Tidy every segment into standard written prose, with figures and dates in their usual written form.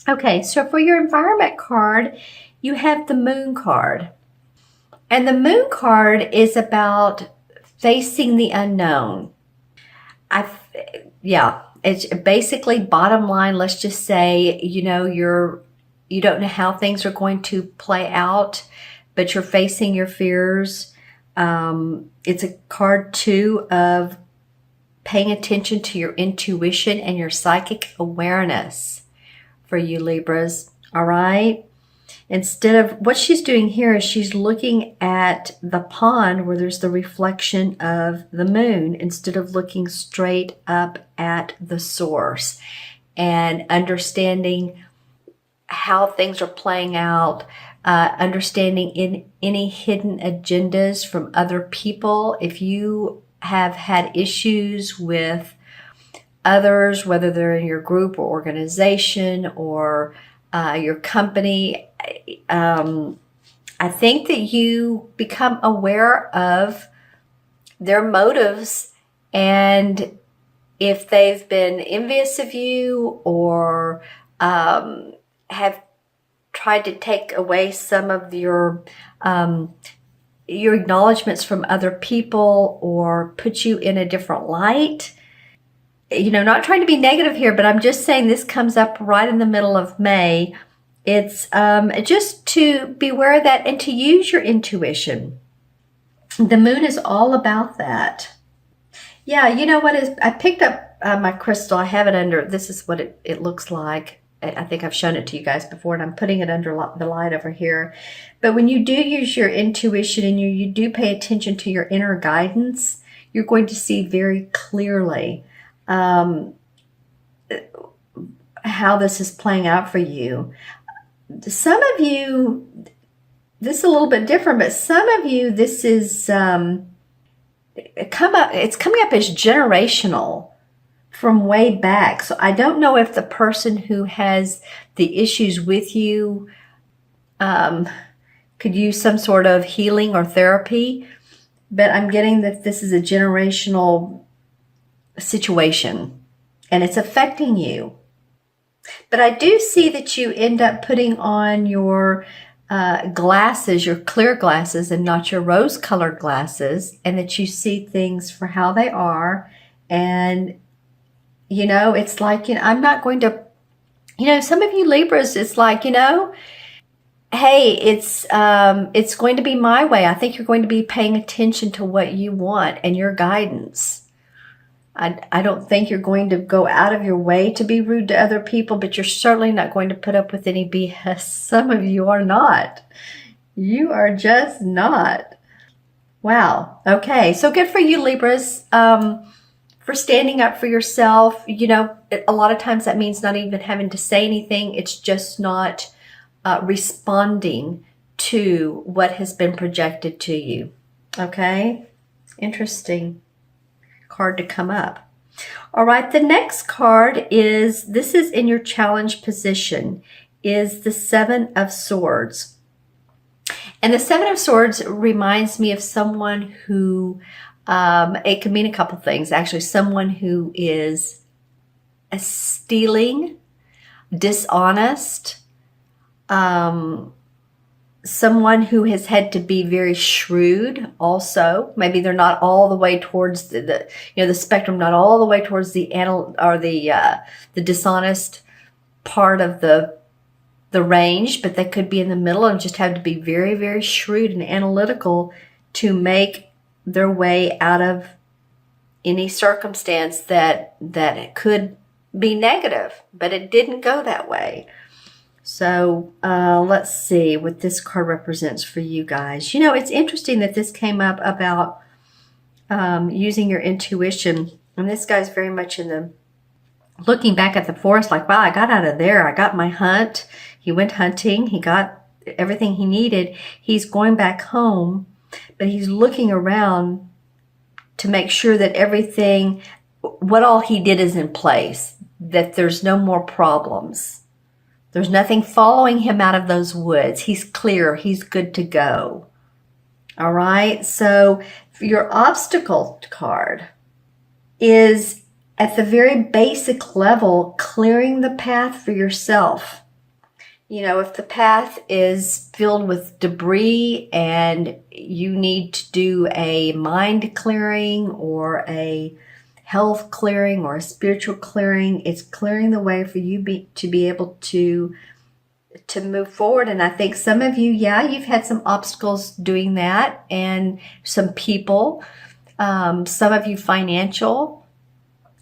Okay, so for your environment card, you have the Moon card. And the Moon card is about facing the unknown. Yeah, it's basically bottom line. Let's just say, you don't know how things are going to play out, but you're facing your fears. It's a card too of paying attention to your intuition and your psychic awareness for you Libras. All right. Instead of what she's doing here is she's looking at the pond where there's the reflection of the moon instead of looking straight up at the source and understanding how things are playing out, understanding in any hidden agendas from other people. If you have had issues with others, whether they're in your group or organization or your company, I think that you become aware of their motives, and if they've been envious of you or have tried to take away some of your acknowledgments from other people or put you in a different light. Not trying to be negative here, but I'm just saying this comes up right in the middle of May. It's just to be aware of that and to use your intuition. The moon is all about that. Yeah, you know what is, I picked up my crystal. I have it under, this is what it looks like. I think I've shown it to you guys before, and I'm putting it under the light over here. But when you do use your intuition and you do pay attention to your inner guidance, you're going to see very clearly how this is playing out for you. Some of you, this is a little bit different, but some of you, this is it's coming up as generational from way back. So I don't know if the person who has the issues with you could use some sort of healing or therapy, but I'm getting that this is a generational situation and it's affecting you. But I do see that you end up putting on your glasses, your clear glasses, and not your rose-colored glasses, and that you see things for how they are. And, it's like, I'm not going to, some of you Libras, it's like, hey, it's going to be my way. I think you're going to be paying attention to what you want and your guidance. I don't think you're going to go out of your way to be rude to other people, but you're certainly not going to put up with any BS. Some of you are not. You are just not. Wow. Okay. So good for you, Libras, for standing up for yourself. A lot of times that means not even having to say anything. It's just not responding to what has been projected to you. Okay. Interesting card to come up. All right, the next card is, this is in your challenge position, is the Seven of Swords. And the Seven of Swords reminds me of someone who, it can mean a couple things. Actually, someone who is stealing, dishonest, someone who has had to be very shrewd also. Maybe they're not all the way towards the spectrum, not all the way towards the dishonest part of the range, but they could be in the middle and just have to be very, very shrewd and analytical to make their way out of any circumstance that could be negative, but it didn't go that way. So let's see what this card represents for you guys. It's interesting that this came up about using your intuition. And this guy's very much in the looking back at the forest like, wow, I got out of there. I got my hunt. He went hunting. He got everything he needed. He's going back home, but he's looking around to make sure that everything, what all he did is in place, that there's no more problems. There's nothing following him out of those woods. He's clear. He's good to go. All right. So your obstacle card is at the very basic level, clearing the path for yourself. If the path is filled with debris and you need to do a mind clearing or a health clearing or a spiritual clearing, it's clearing the way for you to be able to move forward. And I think some of you, you've had some obstacles doing that, and some people, some of you financial,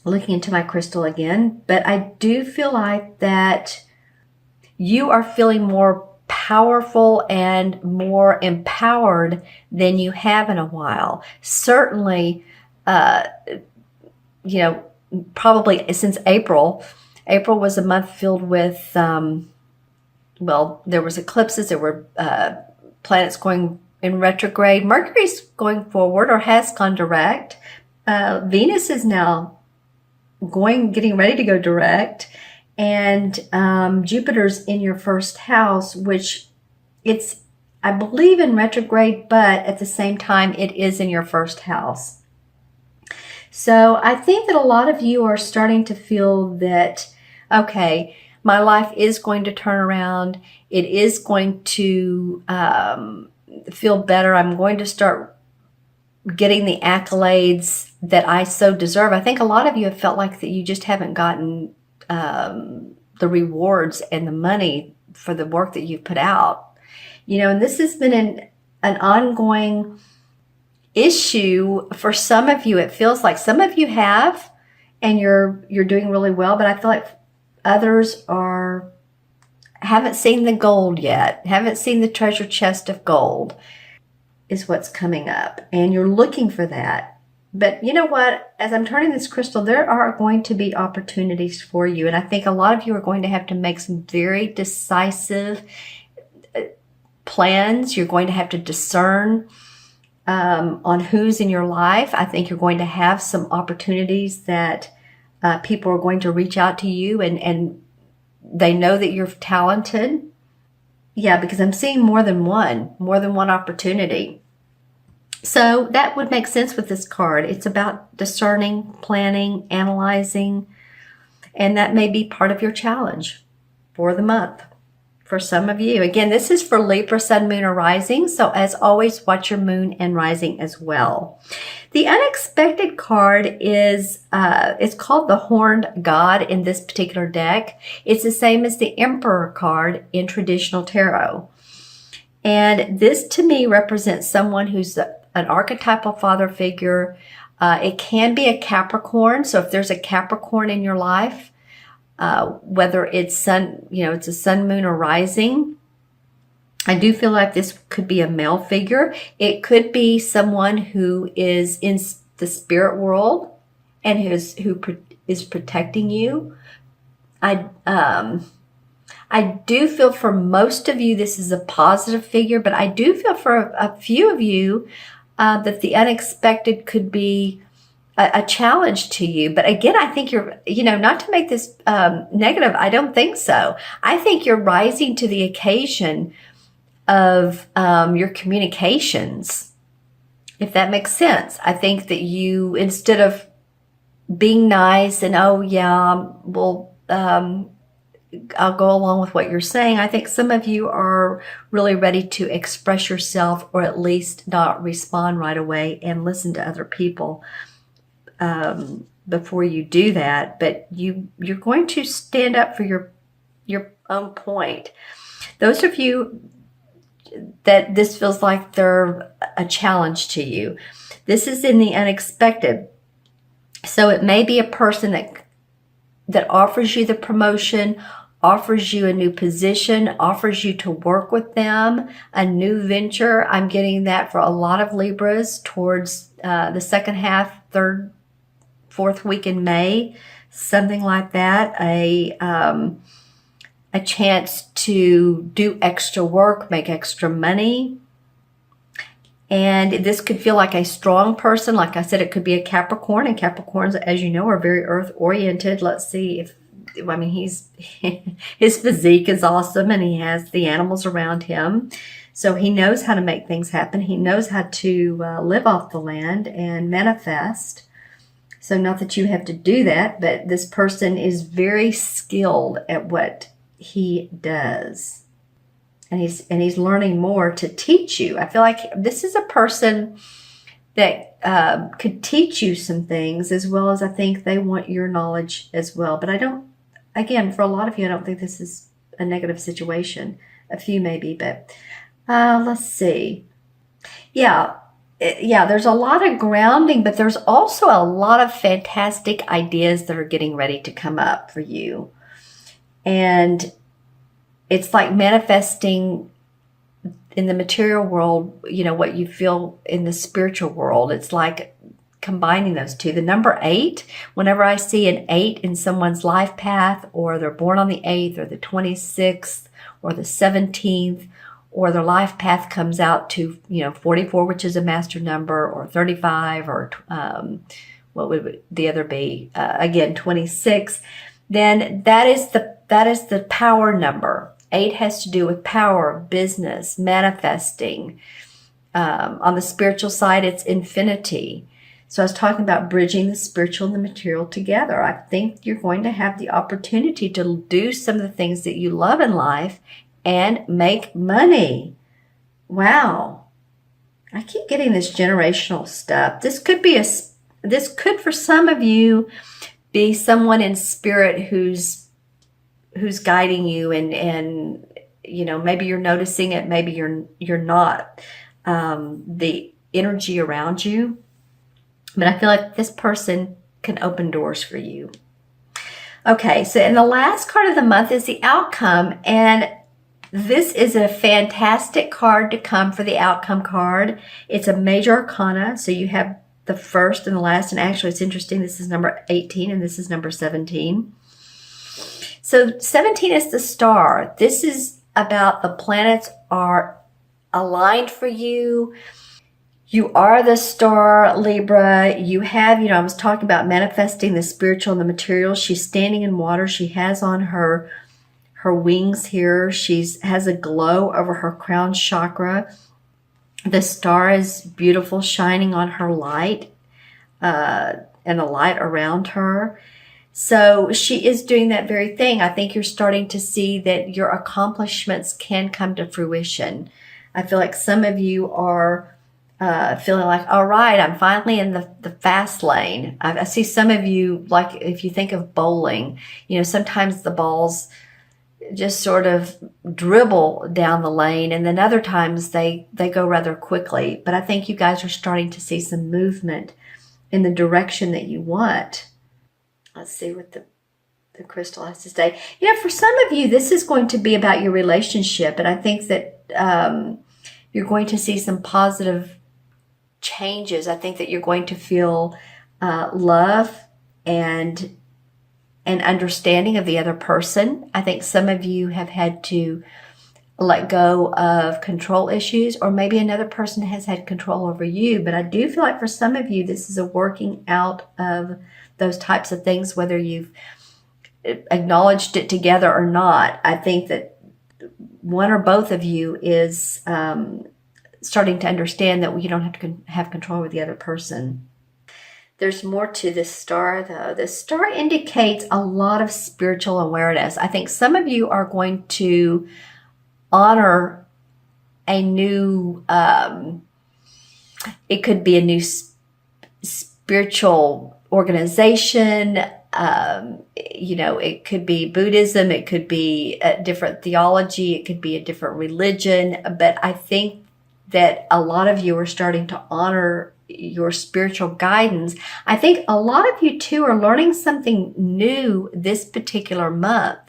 looking into my crystal again. But I do feel like that you are feeling more powerful and more empowered than you have in a while. Certainly, probably since April. April was a month filled with, there was eclipses, there were planets going in retrograde. Mercury's going forward or has gone direct. Venus is now getting ready to go direct. And Jupiter's in your first house, which it's, I believe, in retrograde, but at the same time, it is in your first house. So I think that a lot of you are starting to feel that, okay, my life is going to turn around. It is going to feel better. I'm going to start getting the accolades that I so deserve. I think a lot of you have felt like that you just haven't gotten the rewards and the money for the work that you've put out. And this has been an ongoing issue for some of you. It feels like some of you have, and you're doing really well, but I feel like others haven't seen the gold yet, haven't seen the treasure chest of gold is what's coming up, and you're looking for that. But you know what? As I'm turning this crystal, there are going to be opportunities for you. And I think a lot of you are going to have to make some very decisive plans. You're going to have to discern on who's in your life. I think you're going to have some opportunities that people are going to reach out to you, and they know that you're talented. Yeah, because I'm seeing more than one opportunity. So that would make sense with this card. It's about discerning, planning, analyzing, and that may be part of your challenge for the month for some of you. Again, this is for Libra, Sun, Moon, or Rising. So as always, watch your Moon and Rising as well. The unexpected card is, it's called the Horned God in this particular deck. It's the same as the Emperor card in traditional tarot. And this to me represents someone who's an archetypal father figure. It can be a Capricorn. So if there's a Capricorn in your life, whether it's it's a sun, moon, or rising, I do feel like this could be a male figure. It could be someone who is in the spirit world and who is protecting you. I do feel for most of you this is a positive figure, but I do feel for a few of you that the unexpected could be a challenge to you. But again, I think you're, not to make this negative, I don't think so. I think you're rising to the occasion of your communications, if that makes sense. I think that you, instead of being nice and, oh yeah, well, I'll go along with what you're saying, I think some of you are really ready to express yourself, or at least not respond right away and listen to other people before you do that. But you're going to stand up for your own point. Those of you that this feels like they're a challenge to you, this is in the unexpected. So it may be a person that offers you the promotion, offers you a new position, offers you to work with them, a new venture. I'm getting that for a lot of Libras towards the second half, third, fourth week in May, something like that. A chance to do extra work, make extra money. And this could feel like a strong person. Like I said, it could be a Capricorn, and Capricorns, as you know, are very earth-oriented. Let's see his physique is awesome, and he has the animals around him. So he knows how to make things happen. He knows how to live off the land and manifest. So not that you have to do that, but this person is very skilled at what he does. And he's learning more to teach you. I feel like this is a person that could teach you some things, as well as I think they want your knowledge as well. But I don't, again, for a lot of you, I don't think this is a negative situation. A few maybe, but let's see. Yeah, yeah, there's a lot of grounding, but there's also a lot of fantastic ideas that are getting ready to come up for you. And it's like manifesting in the material world, what you feel in the spiritual world. It's like combining those two. The number 8, whenever I see an 8 in someone's life path, or they're born on the 8th or the 26th or the 17th, or their life path comes out to, 44, which is a master number, or 35, or what would the other be? Again, 26. Then that is the power number. 8 has to do with power, business, manifesting. On the spiritual side, it's infinity. So I was talking about bridging the spiritual and the material together. I think you're going to have the opportunity to do some of the things that you love in life and make money. Wow. I keep getting this generational stuff. This could for some of you be someone in spirit who's guiding you, and maybe you're noticing it, maybe you're not, the energy around you. But I feel like this person can open doors for you. Okay, so in the last card of the month is the outcome, and this is a fantastic card to come for the outcome card. It's a major arcana, so you have the first and the last, and actually it's interesting, this is number 18 and this is number 17. So 17 is the star. This is about the planets are aligned for you. You are the star, Libra. You have, I was talking about manifesting the spiritual and the material. She's standing in water. She has on her wings here. She has a glow over her crown chakra. The star is beautiful, shining on her light, and the light around her. So she is doing that very thing. I think you're starting to see that your accomplishments can come to fruition. I feel like some of you are feeling like, all right, I'm finally in the fast lane. I see some of you, like if you think of bowling, sometimes the balls just sort of dribble down the lane, and then other times they go rather quickly. But I think you guys are starting to see some movement in the direction that you want. Let's see what the crystal has to say. For some of you, this is going to be about your relationship, and I think that you're going to see some positive changes. I think that you're going to feel love and understanding of the other person. I think some of you have had to let go of control issues, or maybe another person has had control over you. But I do feel like for some of you, this is a working out of those types of things, whether you've acknowledged it together or not. I think that one or both of you is starting to understand that you don't have to have control with the other person. There's more to this star, though. The star indicates a lot of spiritual awareness. I think some of you are going to honor a new, it could be a new spiritual organization. It could be Buddhism. It could be a different theology. It could be a different religion. But I think that a lot of you are starting to honor your spiritual guidance. I think a lot of you too are learning something new this particular month.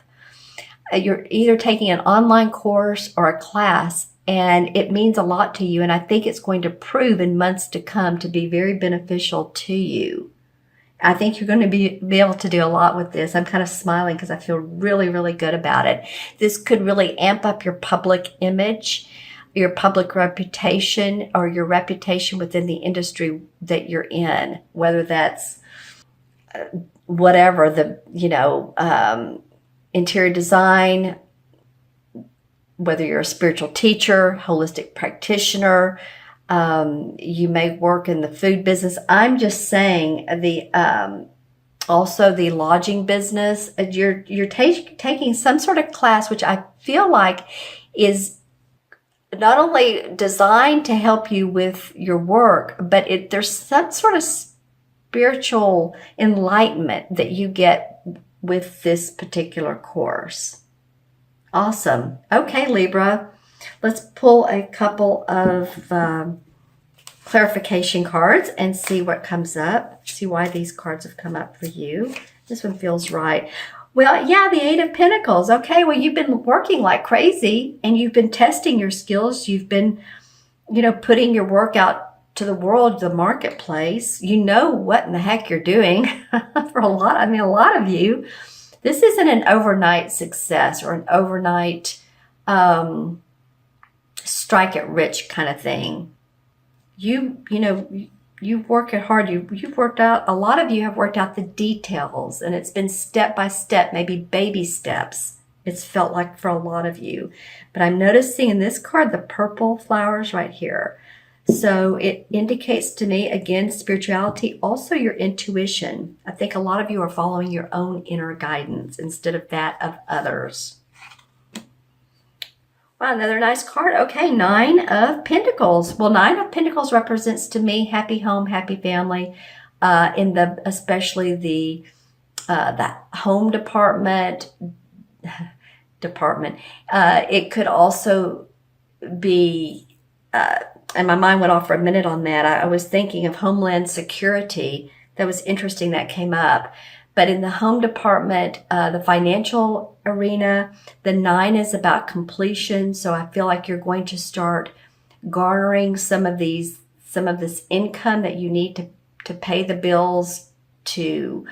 You're either taking an online course or a class, and it means a lot to you. And I think it's going to prove in months to come to be very beneficial to you. I think you're going to be able to do a lot with this. I'm kind of smiling because I feel really, really good about it. This could really amp up your public image, your public reputation, or your reputation within the industry that you're in, whether that's whatever, interior design, whether you're a spiritual teacher, holistic practitioner, you may work in the food business. I'm just saying Also the lodging business. You're taking some sort of class, which I feel like is not only designed to help you with your work, but there's some sort of spiritual enlightenment that you get with this particular course. Awesome. Okay, Libra, let's pull a couple of clarification cards and see what comes up. See why these cards have come up for you. This one feels right. Well, yeah, the Eight of Pentacles. Okay, well, you've been working like crazy and you've been testing your skills. You've been, putting your work out to the world, the marketplace. You know what in the heck you're doing for a lot of you. This isn't an overnight success or an overnight strike it rich kind of thing. You work it hard. You've worked out, a lot of you have worked out the details, and it's been step by step, maybe baby steps. It's felt like for a lot of you. But I'm noticing in this card, the purple flowers right here. So it indicates to me, again, spirituality, also your intuition. I think a lot of you are following your own inner guidance instead of that of others. Wow, another nice card. Okay, Nine of Pentacles. Well, Nine of Pentacles represents to me happy home, happy family, especially the home department. It could also be, and my mind went off for a minute on that. I was thinking of Homeland Security. That was interesting that came up. But in the home department, the financial arena, the 9 is about completion. So I feel like you're going to start garnering some of this income that you need to pay the bills, to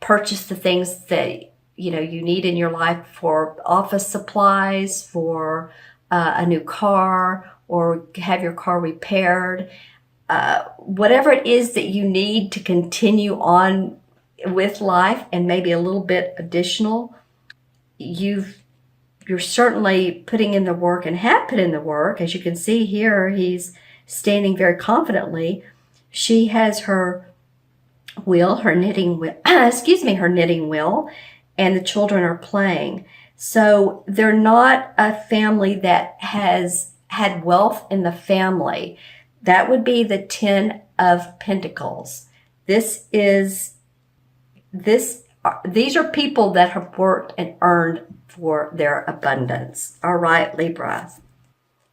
purchase the things that you need in your life, for office supplies, for a new car, or have your car repaired. Whatever it is that you need to continue on with life, and maybe a little bit additional, you're certainly putting in the work and have put in the work. As you can see here, he's standing very confidently. She has her wheel, her knitting wheel, her knitting wheel, and the children are playing. So they're not a family that has had wealth in the family. That would be the 10 of Pentacles. These are people that have worked and earned for their abundance. All right, Libra.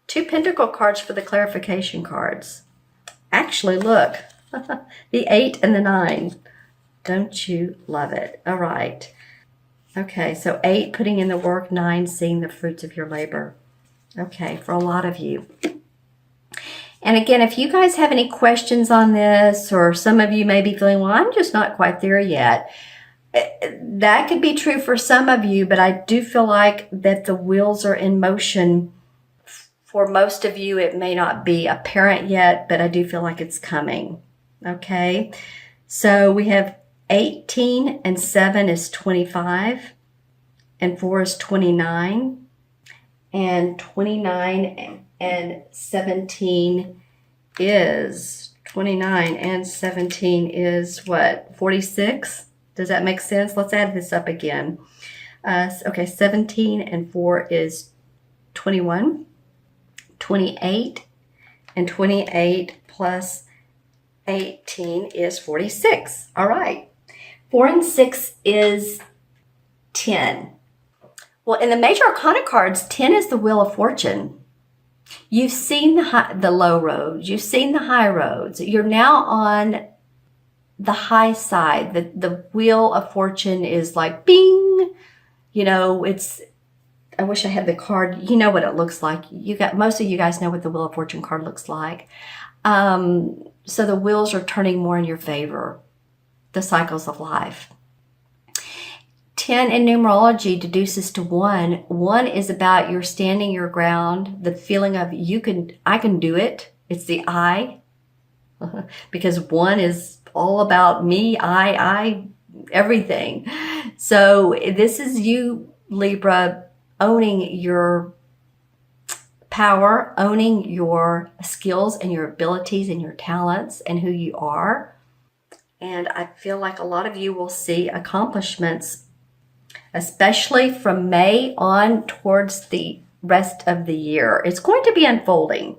2 Pentacle cards for the clarification cards. Actually, look, the 8 and the 9. Don't you love it? All right. Okay, so 8, putting in the work, 9, seeing the fruits of your labor. Okay, for a lot of you. And again, if you guys have any questions on this, or some of you may be feeling, well, I'm just not quite there yet. That could be true for some of you, but I do feel like that the wheels are in motion. For most of you, it may not be apparent yet, but I do feel like it's coming. Okay, so we have 18 and 7 is 25, and 4 is 29, and 29 and 17 is what? 46? Does that make sense? Let's add this up again. Okay, 17 and 4 is 21, 28, and 28 plus 18 is 46. All right. 4 and 6 is 10. Well, in the Major Arcana cards, 10 is the Wheel of Fortune. You've seen the low roads. You've seen the high roads. You're now on the high side. The Wheel of Fortune is like bing. I wish I had the card. You know what it looks like. Most of you guys know what the Wheel of Fortune card looks like. So the wheels are turning more in your favor. The cycles of life. 10 in numerology deduces to 1. 1 is about you're standing your ground, the feeling of I can do it. It's the I. Because 1 is all about me, I, everything. So this is you, Libra, owning your power, owning your skills and your abilities and your talents and who you are. And I feel like a lot of you will see accomplishments, especially from May on towards the rest of the year. It's going to be unfolding.